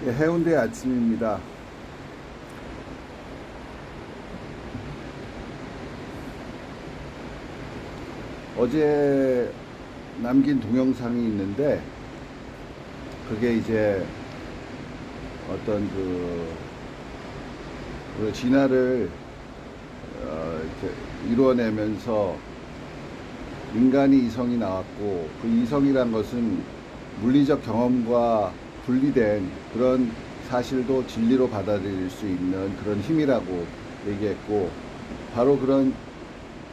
예, 해운대 아침입니다. 어제 남긴 동영상이 있는데 그게 이제 어떤 그 진화를 이렇게 이루어내면서 인간이 이성이 나왔고, 그 이성이란 것은 물리적 경험과 분리된 그런 사실도 진리로 받아들일 수 있는 그런 힘이라고 얘기했고, 바로 그런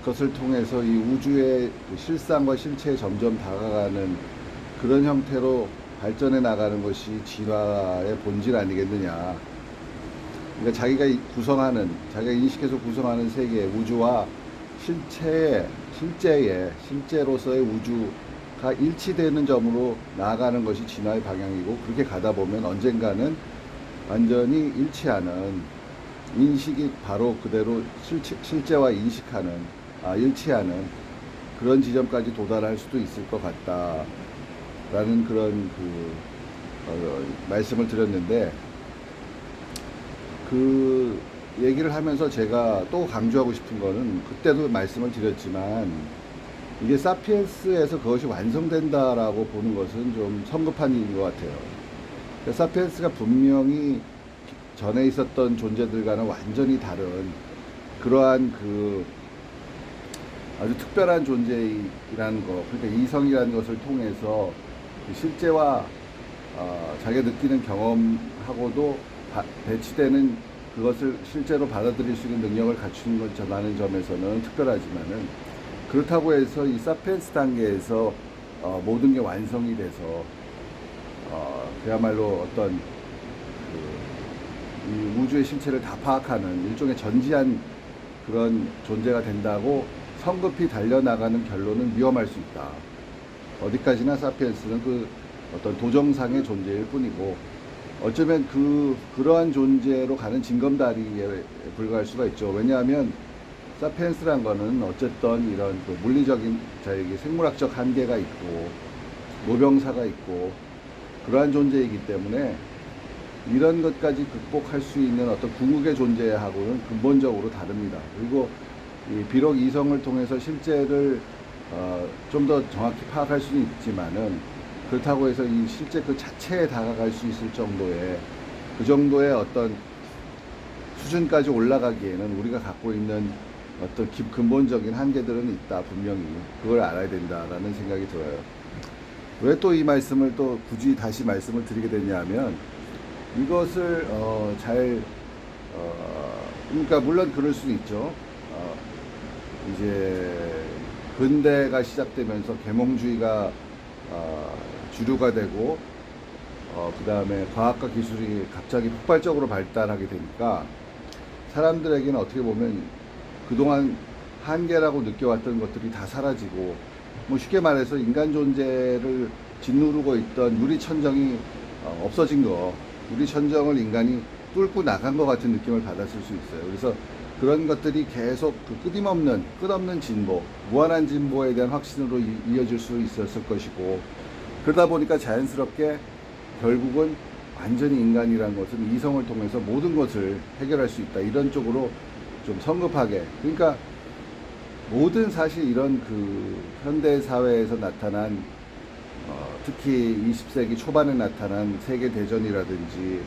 것을 통해서 이 우주의 실상과 실체에 점점 다가가는 그런 형태로 발전해 나가는 것이 진화의 본질 아니겠느냐. 그러니까 자기가 인식해서 구성하는 세계, 우주와 실제로서의 우주가 일치되는 점으로 나아가는 것이 진화의 방향이고, 그렇게 가다 보면 언젠가는 완전히 인식이 바로 그대로 실제와 일치하는 그런 지점까지 도달할 수도 있을 것 같다라는 그런 말씀을 드렸는데, 그 얘기를 하면서 제가 또 강조하고 싶은 거는, 그때도 말씀을 드렸지만, 이게 사피엔스에서 그것이 완성된다라고 보는 것은 좀 성급한 일인 것 같아요. 그러니까 사피엔스가 분명히 전에 있었던 존재들과는 완전히 다른 그러한 아주 특별한 존재이라는 거, 그러니까 이성이라는 것을 통해서 실제와 자기가 느끼는 경험하고도 배치되는, 그것을 실제로 받아들일 수 있는 능력을 갖추는 것 전하는 점에서는 특별하지만은, 그렇다고 해서 이 사피엔스 단계에서 모든 게 완성이 돼서 그야말로 어떤 이 우주의 실체를 다 파악하는 일종의 전지한 그런 존재가 된다고 성급히 달려나가는 결론은 위험할 수 있다. 어디까지나 사피엔스는 어떤 도정상의 존재일 뿐이고, 어쩌면 그러한 존재로 가는 징검다리에 불과할 수가 있죠. 왜냐하면 사피엔스란 거는 어쨌든 이런 물리적인 생물학적 한계가 있고 모병사가 있고 그러한 존재이기 때문에, 이런 것까지 극복할 수 있는 어떤 궁극의 존재하고는 근본적으로 다릅니다. 그리고 비록 이성을 통해서 실제를 좀 더 정확히 파악할 수는 있지만은, 그렇다고 해서 이 실제 그 자체에 다가갈 수 있을 정도의 그 정도의 어떤 수준까지 올라가기에는 우리가 갖고 있는 어떤 근본적인 한계들은 있다, 분명히. 그걸 알아야 된다라는 생각이 들어요. 왜 또 이 말씀을 또 굳이 다시 말씀을 드리게 됐냐면, 이것을 그러니까 물론 그럴 수는 있죠. 이제 근대가 시작되면서 계몽주의가 주류가 되고, 그 다음에 과학과 기술이 갑자기 폭발적으로 발달하게 되니까 사람들에게는 어떻게 보면 그동안 한계라고 느껴왔던 것들이 다 사라지고, 뭐 쉽게 말해서 인간 존재를 짓누르고 있던 유리천정이 없어진 거, 유리천정을 인간이 뚫고 나간 것 같은 느낌을 받았을 수 있어요. 그래서 그런 것들이 계속 끝없는 진보, 무한한 진보에 대한 확신으로 이어질 수 있었을 것이고, 그러다 보니까 자연스럽게 결국은 완전히 인간이라는 것은 이성을 통해서 모든 것을 해결할 수 있다, 이런 쪽으로 좀 성급하게, 그러니까 모든 사실 이런 현대 사회에서 나타난 특히 20세기 초반에 나타난 세계 대전이라든지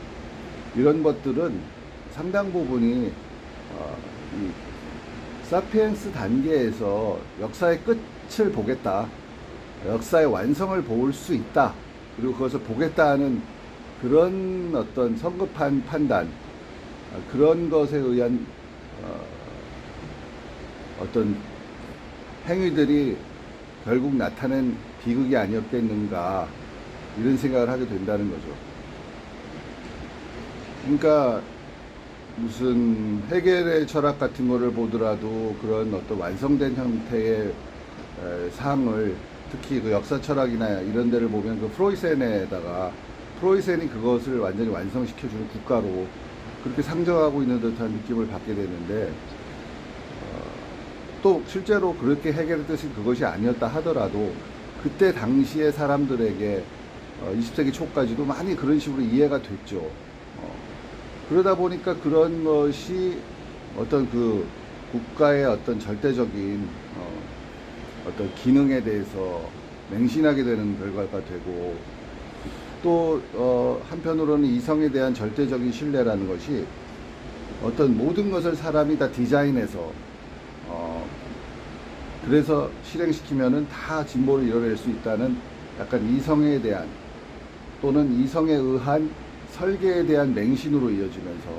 이런 것들은 상당 부분이 이 사피엔스 단계에서 역사의 끝을 보겠다, 역사의 완성을 볼 수 있다, 그리고 그것을 보겠다 하는 그런 어떤 성급한 판단, 그런 것에 의한 어떤 행위들이 결국 나타낸 비극이 아니었겠는가, 이런 생각을 하게 된다는 거죠. 그러니까 무슨 해겔의 철학 같은 거를 보더라도 그런 어떤 완성된 형태의 상을, 특히 그 역사 철학이나 이런 데를 보면 프로이센이 그것을 완전히 완성시켜주는 국가로 그렇게 상정하고 있는 듯한 느낌을 받게 되는데, 또 실제로 그렇게 해결의 뜻이 그것이 아니었다 하더라도 그때 당시의 사람들에게 20세기 초까지도 많이 그런 식으로 이해가 됐죠. 그러다 보니까 그런 것이 어떤 그 국가의 어떤 절대적인 어떤 기능에 대해서 맹신하게 되는 결과가 되고, 또 한편으로는 이성에 대한 절대적인 신뢰라는 것이 어떤 모든 것을 사람이 다 디자인해서 그래서 실행시키면은 다 진보를 이뤄낼 수 있다는 약간 이성에 대한 또는 이성에 의한 설계에 대한 맹신으로 이어지면서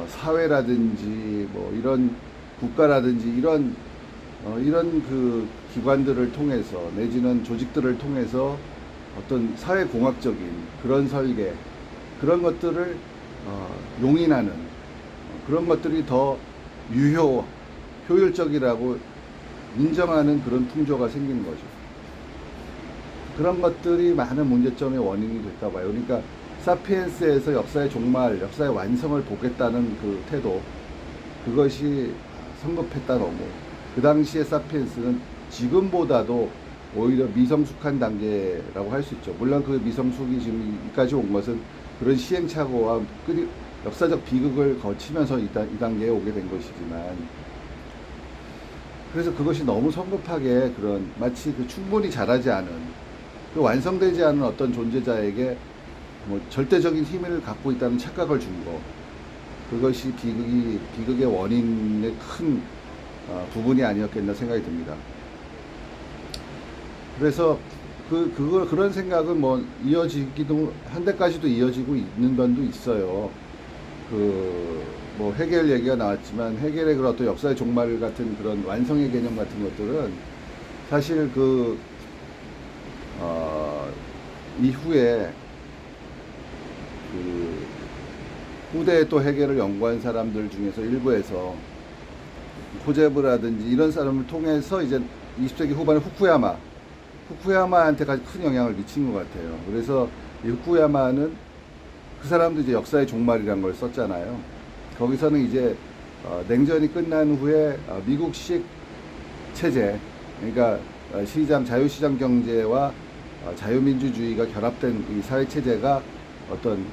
사회라든지 뭐 이런 국가라든지 이런 그 기관들을 통해서 내지는 조직들을 통해서 어떤 사회공학적인 그런 설계, 그런 것들을 용인하는 그런 것들이 더 효율적이라고 인정하는 그런 풍조가 생기는 거죠. 그런 것들이 많은 문제점의 원인이 됐다 봐요. 그러니까 사피엔스에서 역사의 종말, 역사의 완성을 보겠다는 그 태도, 그것이 성급했다 너무. 그 당시에 사피엔스는 지금보다도 오히려 미성숙한 단계라고 할 수 있죠. 물론 그 미성숙이 지금까지 온 것은 그런 시행착오와 역사적 비극을 거치면서 이 단계에 오게 된 것이지만, 그래서 그것이 너무 성급하게 그런 마치 그 충분히 자라지 않은 그 완성되지 않은 어떤 존재자에게 뭐 절대적인 힘을 갖고 있다는 착각을 준 거, 그것이 비극의 원인의 큰 부분이 아니었겠나 생각이 듭니다. 그래서 그런 생각은 뭐 이어지기도 한데까지도 이어지고 있는 면도 있어요. 뭐 헤겔 얘기가 나왔지만 헤겔의 그런 어떤 역사의 종말 같은 그런 완성의 개념 같은 것들은 사실 이후에 후대에 또 헤겔을 연구한 사람들 중에서 일부에서 코제브라든지 이런 사람을 통해서 이제 20세기 후반에 후쿠야마한테까지 큰 영향을 미친 것 같아요. 그래서 이 후쿠야마는 그 사람도 이제 역사의 종말이라는 걸 썼잖아요. 거기서는 이제 냉전이 끝난 후에 미국식 체제, 그러니까 자유시장 경제와 자유민주주의가 결합된 이 사회체제가 어떤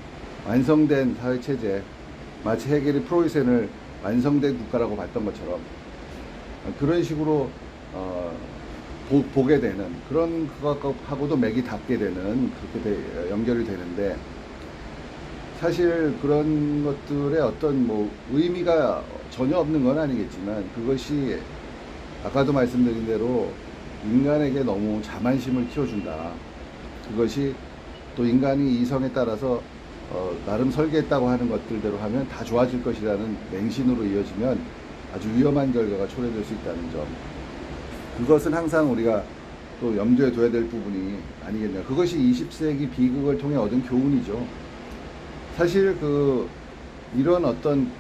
완성된 사회체제, 마치 헤겔이 프로이센을 완성된 국가라고 봤던 것처럼 그런 식으로 보게 되는, 그런 것하고도 맥이 닿게 되는, 그렇게 연결이 되는데, 사실 그런 것들의 어떤 뭐 의미가 전혀 없는 건 아니겠지만, 그것이 아까도 말씀드린 대로 인간에게 너무 자만심을 키워준다. 그것이 또 인간이 이성에 따라서 나름 설계했다고 하는 것들대로 하면 다 좋아질 것이라는 맹신으로 이어지면 아주 위험한 결과가 초래될 수 있다는 점, 그것은 항상 우리가 또 염두에 둬야 될 부분이 아니겠냐. 그것이 20세기 비극을 통해 얻은 교훈이죠. 사실 이런 어떤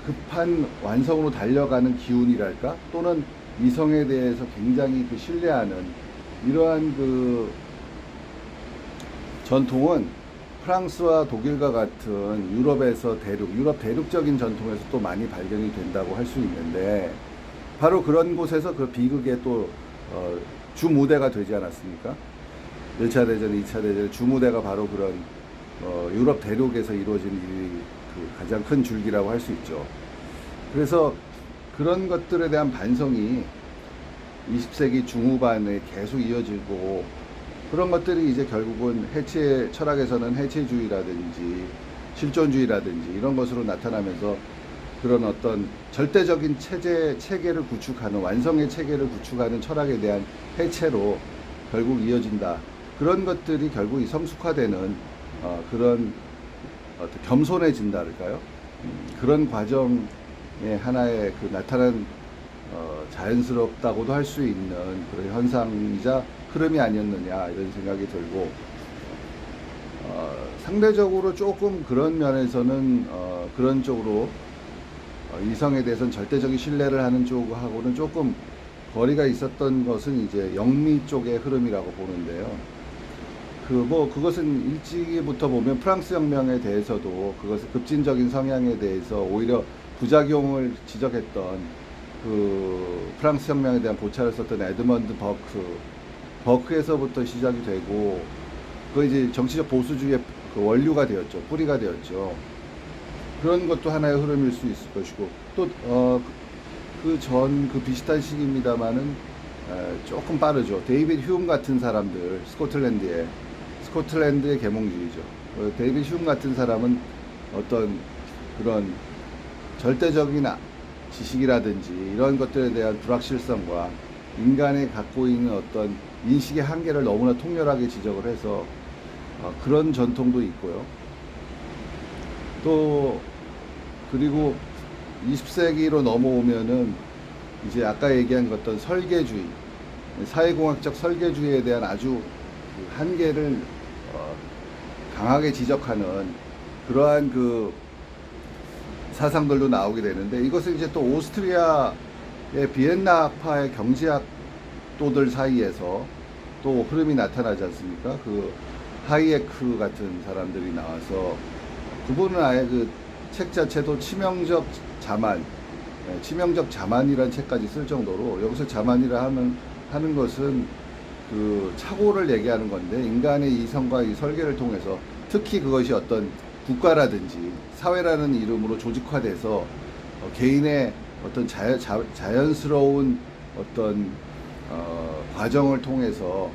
급한 완성으로 달려가는 기운이랄까, 또는 이성에 대해서 굉장히 신뢰하는 이러한 전통은 프랑스와 독일과 같은 유럽 대륙적인 전통에서 또 많이 발견이 된다고 할 수 있는데, 바로 그런 곳에서 그 비극의 또 주무대가 되지 않았습니까? 1차 대전, 2차 대전 주무대가 바로 그런 유럽 대륙에서 이루어진 가장 큰 줄기라고 할 수 있죠. 그래서 그런 것들에 대한 반성이 20세기 중후반에 계속 이어지고, 그런 것들이 이제 결국은 철학에서는 해체주의라든지 실존주의라든지 이런 것으로 나타나면서 그런 어떤 절대적인 체계를 구축하는, 완성의 체계를 구축하는 철학에 대한 해체로 결국 이어진다. 그런 것들이 결국 이 성숙화되는 그런 어떤 겸손해진다랄까요? 그런 과정의 하나의 나타난 자연스럽다고도 할 수 있는 그런 현상이자 흐름이 아니었느냐, 이런 생각이 들고, 상대적으로 조금 그런 면에서는 그런 쪽으로 이성에 대해서는 절대적인 신뢰를 하는 쪽하고는 조금 거리가 있었던 것은 이제 영미 쪽의 흐름이라고 보는데요. 그것은 일찍이부터 보면 프랑스 혁명에 대해서도 그것의 급진적인 성향에 대해서 오히려 부작용을 지적했던 프랑스 혁명에 대한 보차를 썼던 에드먼드 버크에서부터 시작이 되고, 그 이제 정치적 보수주의의 그 원류가 되었죠. 뿌리가 되었죠. 그런 것도 하나의 흐름일 수 있을 것이고, 또 그 비슷한 시기입니다만은 조금 빠르죠. 데이빗 휴움 같은 사람들, 스코틀랜드의 계몽주의죠. 데이빗 휴움 같은 사람은 어떤 그런 절대적인 지식이라든지 이런 것들에 대한 불확실성과 인간이 갖고 있는 어떤 인식의 한계를 너무나 통렬하게 지적을 해서 그런 전통도 있고요. 또 그리고 20세기로 넘어오면은 이제 아까 얘기한 어떤 설계주의, 사회공학적 설계주의에 대한 아주 그 한계를 강하게 지적하는 그러한 그 사상들도 나오게 되는데, 이것은 이제 또 오스트리아의 비엔나파의 경제학도들 사이에서 또 흐름이 나타나지 않습니까? 그 하이에크 같은 사람들이 나와서 그분은 아예 그 책 자체도 치명적 자만이라는 책까지 쓸 정도로, 여기서 자만이라 하는 것은 그 착오를 얘기하는 건데, 인간의 이성과 이 설계를 통해서 특히 그것이 어떤 국가라든지 사회라는 이름으로 조직화돼서 개인의 어떤 자연스러운 어떤 과정을 통해서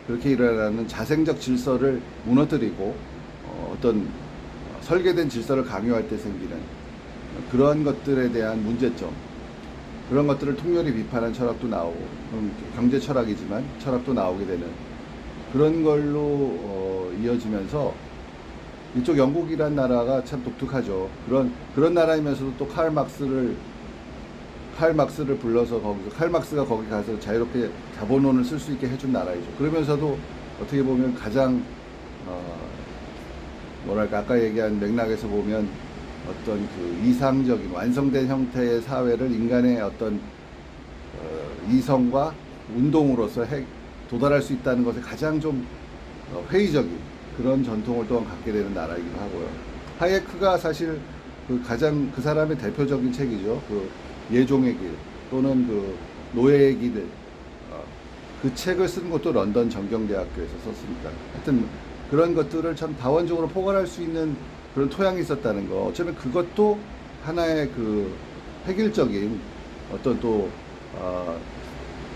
그렇게 일어나는 자생적 질서를 무너뜨리고 어떤 설계된 질서를 강요할 때 생기는 그런 것들에 대한 문제점, 그런 것들을 통렬히 비판한 철학도 나오고, 경제 철학이지만 철학도 나오게 되는 그런 걸로 이어지면서, 이쪽 영국이란 나라가 참 독특하죠. 그런 나라이면서도 또 칼 막스를 불러서 거기서 칼 막스가 거기 가서 자유롭게 자본론을 쓸 수 있게 해준 나라이죠. 그러면서도 어떻게 보면 가장 뭐랄까 아까 얘기한 맥락에서 보면 어떤 그 이상적인 완성된 형태의 사회를 인간의 어떤 이성과 운동으로서 도달할 수 있다는 것에 가장 좀 회의적인 그런 전통을 또한 갖게 되는 나라이기도 하고요. 하이에크가 사실 가장 그 사람의 대표적인 책이죠. 그 예종의 길 또는 그 노예의 길, 그 책을 쓴 것도 런던 정경대학교에서 썼으니까. 하여튼 그런 것들을 참 다원적으로 포괄할 수 있는 그런 토양이 있었다는 거. 어쩌면 그것도 하나의 그 획일적인 어떤 또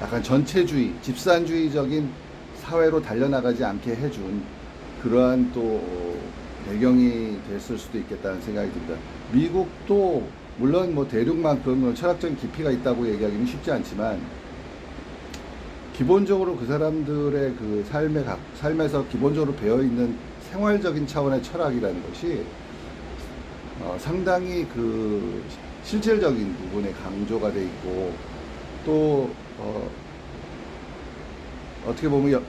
약간 전체주의, 집산주의적인 사회로 달려나가지 않게 해준 그러한 또 배경이 됐을 수도 있겠다는 생각이 듭니다. 미국도 물론 뭐 대륙만큼 철학적인 깊이가 있다고 얘기하기는 쉽지 않지만, 기본적으로 그 사람들의 그 삶에서 기본적으로 배어있는 생활적인 차원의 철학이라는 것이 상당히 그 실질적인 부분에 강조가 돼 있고, 또 어떻게 보면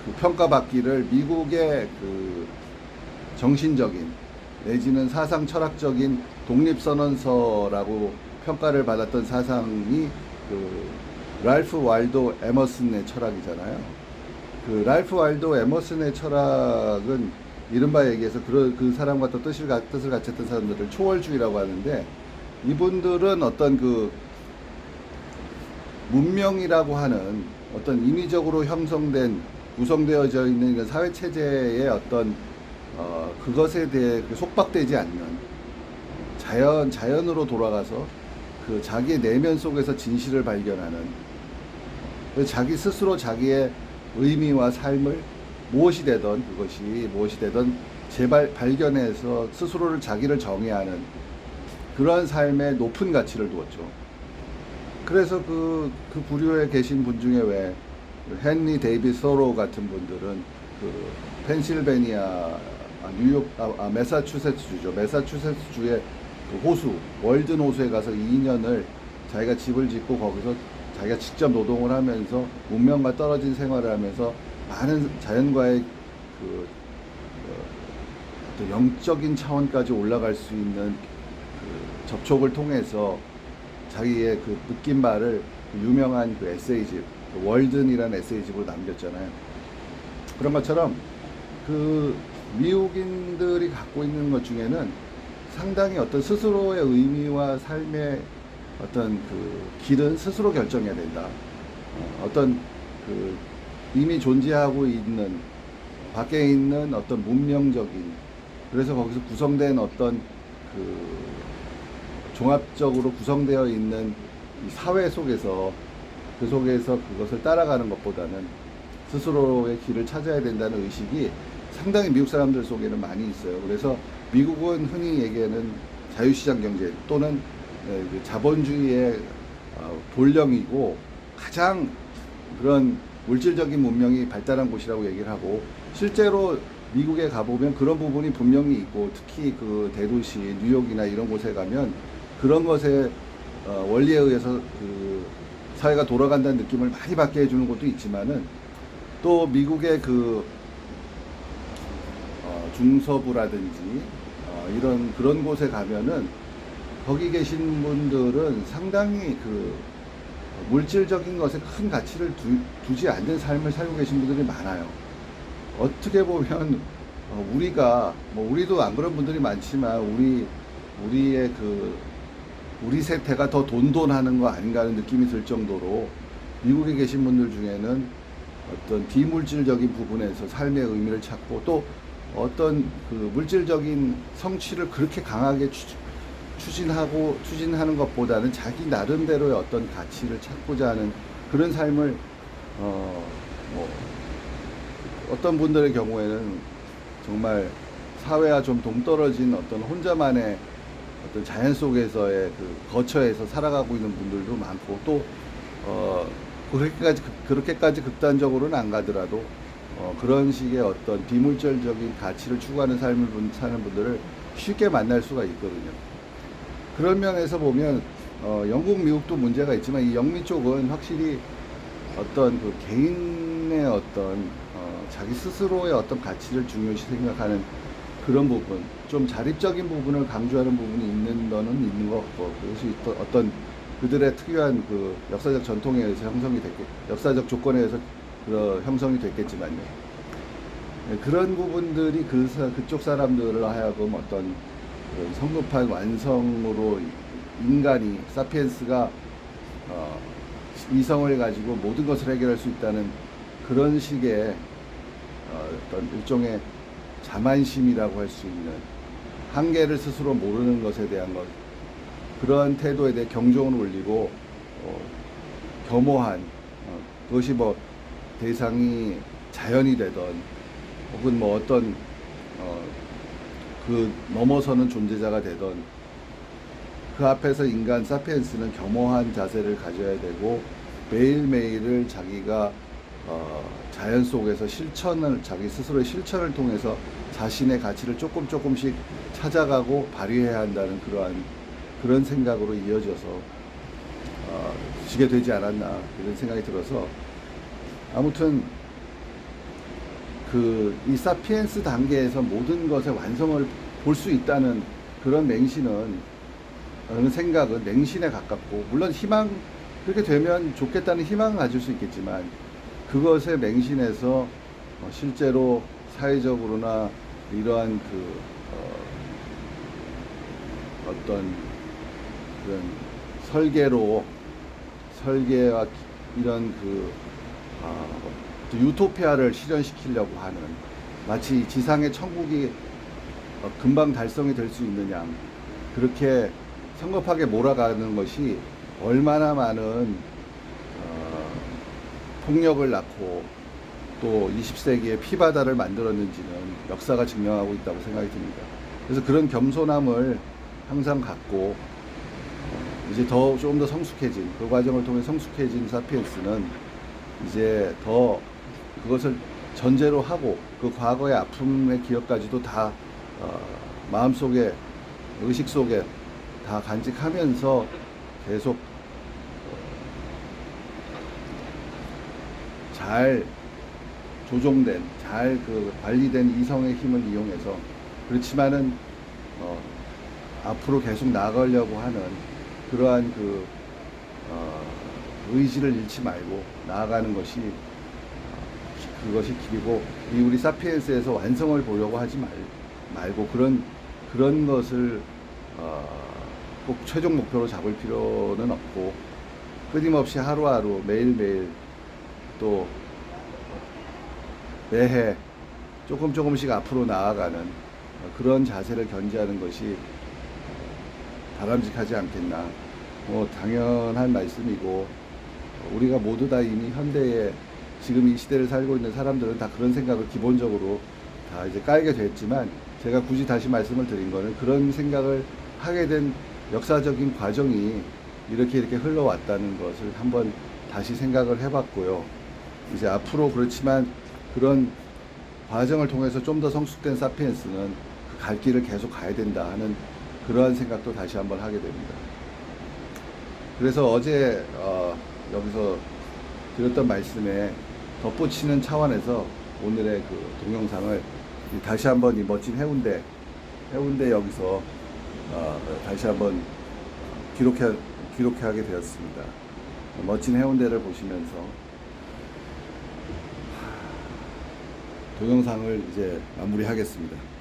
그 평가받기를 미국의 그 정신적인 내지는 사상 철학적인 독립선언서라고 평가를 받았던 사상이 그 랄프 와일도 에머슨의 철학이잖아요. 그 랄프 와일도 에머슨의 철학은 이른바 얘기해서 그 사람과 또 뜻을 같았던 사람들을 초월주의라고 하는데, 이분들은 어떤 그 문명이라고 하는 어떤 인위적으로 형성된 구성되어져 있는 이런 사회 체제의 어떤 그것에 대해 속박되지 않는 자연으로 돌아가서 그 자기의 내면 속에서 진실을 발견하는, 자기 스스로 자기의 의미와 삶을 무엇이 되던 발견해서 스스로를 자기를 정의하는 그러한 삶의 높은 가치를 두었죠. 그래서 그 부류에 계신 분 중에 왜 헨리 데이빗 소로우 같은 분들은 그 펜실베니아, 매사추세츠주죠. 매사추세츠주의 그 호수, 월든 호수에 가서 2년을 자기가 집을 짓고 거기서 자기가 직접 노동을 하면서 문명과 떨어진 생활을 하면서 많은 자연과의 그 또 영적인 차원까지 올라갈 수 있는 그 접촉을 통해서 자기의 그 느낀 바를 그 유명한 그 에세이집, 그 월든이라는 에세이집으로 남겼잖아요. 그런 것처럼 그 미국인들이 갖고 있는 것 중에는 상당히 어떤 스스로의 의미와 삶의 어떤 그 길은 스스로 결정해야 된다. 어떤 그 이미 존재하고 있는 밖에 있는 어떤 문명적인, 그래서 거기서 구성된 어떤 그 종합적으로 구성되어 있는 이 사회 속에서, 그 속에서 그것을 따라가는 것보다는 스스로의 길을 찾아야 된다는 의식이 상당히 미국 사람들 속에는 많이 있어요. 그래서 미국은 흔히 얘기하는 자유시장 경제 또는 자본주의의 본령이고 가장 그런 물질적인 문명이 발달한 곳이라고 얘기를 하고, 실제로 미국에 가보면 그런 부분이 분명히 있고, 특히 그 대도시 뉴욕이나 이런 곳에 가면 그런 것에 원리에 의해서 그 사회가 돌아간다는 느낌을 많이 받게 해주는 곳도 있지만은, 또 미국의 그 중서부라든지 이런 그런 곳에 가면은 거기 계신 분들은 상당히 그 물질적인 것에 큰 가치를 두지 않는 삶을 살고 계신 분들이 많아요. 어떻게 보면 우리가 뭐 우리도 안 그런 분들이 많지만 우리의 그 우리 세태가 더 돈돈하는 거 아닌가 하는 느낌이 들 정도로 미국에 계신 분들 중에는 어떤 비물질적인 부분에서 삶의 의미를 찾고, 또 어떤 그 물질적인 성취를 그렇게 강하게 추진하는 것보다는 자기 나름대로의 어떤 가치를 찾고자 하는 그런 삶을 뭐 어떤 분들의 경우에는 정말 사회와 좀 동떨어진 어떤 혼자만의 어떤 자연 속에서의 그 거처에서 살아가고 있는 분들도 많고, 또 그렇게까지 극단적으로는 안 가더라도 그런 식의 어떤 비물질적인 가치를 추구하는 삶을 사는 분들을 쉽게 만날 수가 있거든요. 그런 면에서 보면 영국, 미국도 문제가 있지만 이 영미 쪽은 확실히 어떤 그 개인의 어떤 자기 스스로의 어떤 가치를 중요시 생각하는 그런 부분, 좀 자립적인 부분을 강조하는 부분이 있는 거는 있는 것 같고, 그것이 어떤 그들의 특유한 그 역사적 전통에 의해서 역사적 조건에 의해서 형성이 됐겠지만요. 네, 그런 부분들이 그쪽 사람들을 하여금 어떤 성급한 완성으로 인간이, 사피엔스가 이성을 가지고 모든 것을 해결할 수 있다는 그런 식의 어떤 일종의 자만심이라고 할 수 있는, 한계를 스스로 모르는 것에 대한 것, 그러한 태도에 대해 경종을 울리고 겸허한, 그것이 뭐 대상이 자연이 되던 혹은 뭐 어떤 그 넘어서는 존재자가 되던, 그 앞에서 인간 사피엔스는 겸허한 자세를 가져야 되고, 매일매일을 자기가 자연 속에서 자기 스스로의 실천을 통해서 자신의 가치를 조금씩 찾아가고 발휘해야 한다는 그런 생각으로 이어져서 지게 되지 않았나, 이런 생각이 들어서, 아무튼 이 사피엔스 단계에서 모든 것의 완성을 볼 수 있다는 그런 그런 생각은 맹신에 가깝고, 물론 그렇게 되면 좋겠다는 희망을 가질 수 있겠지만, 그것에 맹신해서 실제로 사회적으로나 이러한 어떤 그런 설계와 이런 유토피아를 실현시키려고 하는, 마치 지상의 천국이 금방 달성이 될 수 있는 양, 그렇게 성급하게 몰아가는 것이 얼마나 많은 폭력을 낳고 또 20세기의 피바다를 만들었는지는 역사가 증명하고 있다고 생각이 듭니다. 그래서 그런 겸손함을 항상 갖고 이제 좀 더 성숙해진, 그 과정을 통해 성숙해진 사피엔스는 이제 더 그것을 전제로 하고, 그 과거의 아픔의 기억까지도 다 마음속에, 의식 속에 다 간직하면서 계속 잘 조종된, 잘 관리된 이성의 힘을 이용해서, 그렇지만은 앞으로 계속 나아가려고 하는 그러한 의지를 잃지 말고 나아가는 것이 그것이 길이고, 이 우리 사피엔스에서 완성을 보려고 하지 말고 그런 것을 꼭 최종 목표로 잡을 필요는 없고, 끊임없이 하루하루 매일매일 또 매해 조금씩 앞으로 나아가는 그런 자세를 견지하는 것이 바람직하지 않겠나. 뭐 당연한 말씀이고, 우리가 모두 다 이미 현대에 지금 이 시대를 살고 있는 사람들은 다 그런 생각을 기본적으로 다 이제 깔게 됐지만, 제가 굳이 다시 말씀을 드린 거는 그런 생각을 하게 된 역사적인 과정이 이렇게 흘러왔다는 것을 한번 다시 생각을 해봤고요. 이제 앞으로 그렇지만 그런 과정을 통해서 좀 더 성숙된 사피엔스는 그 갈 길을 계속 가야 된다 하는 그러한 생각도 다시 한번 하게 됩니다. 그래서 어제 여기서 드렸던 말씀에 덧붙이는 차원에서 오늘의 그 동영상을 다시 한번 이 멋진 해운대 여기서 다시 한번 기록하게 되었습니다. 멋진 해운대를 보시면서 동영상을 이제 마무리하겠습니다.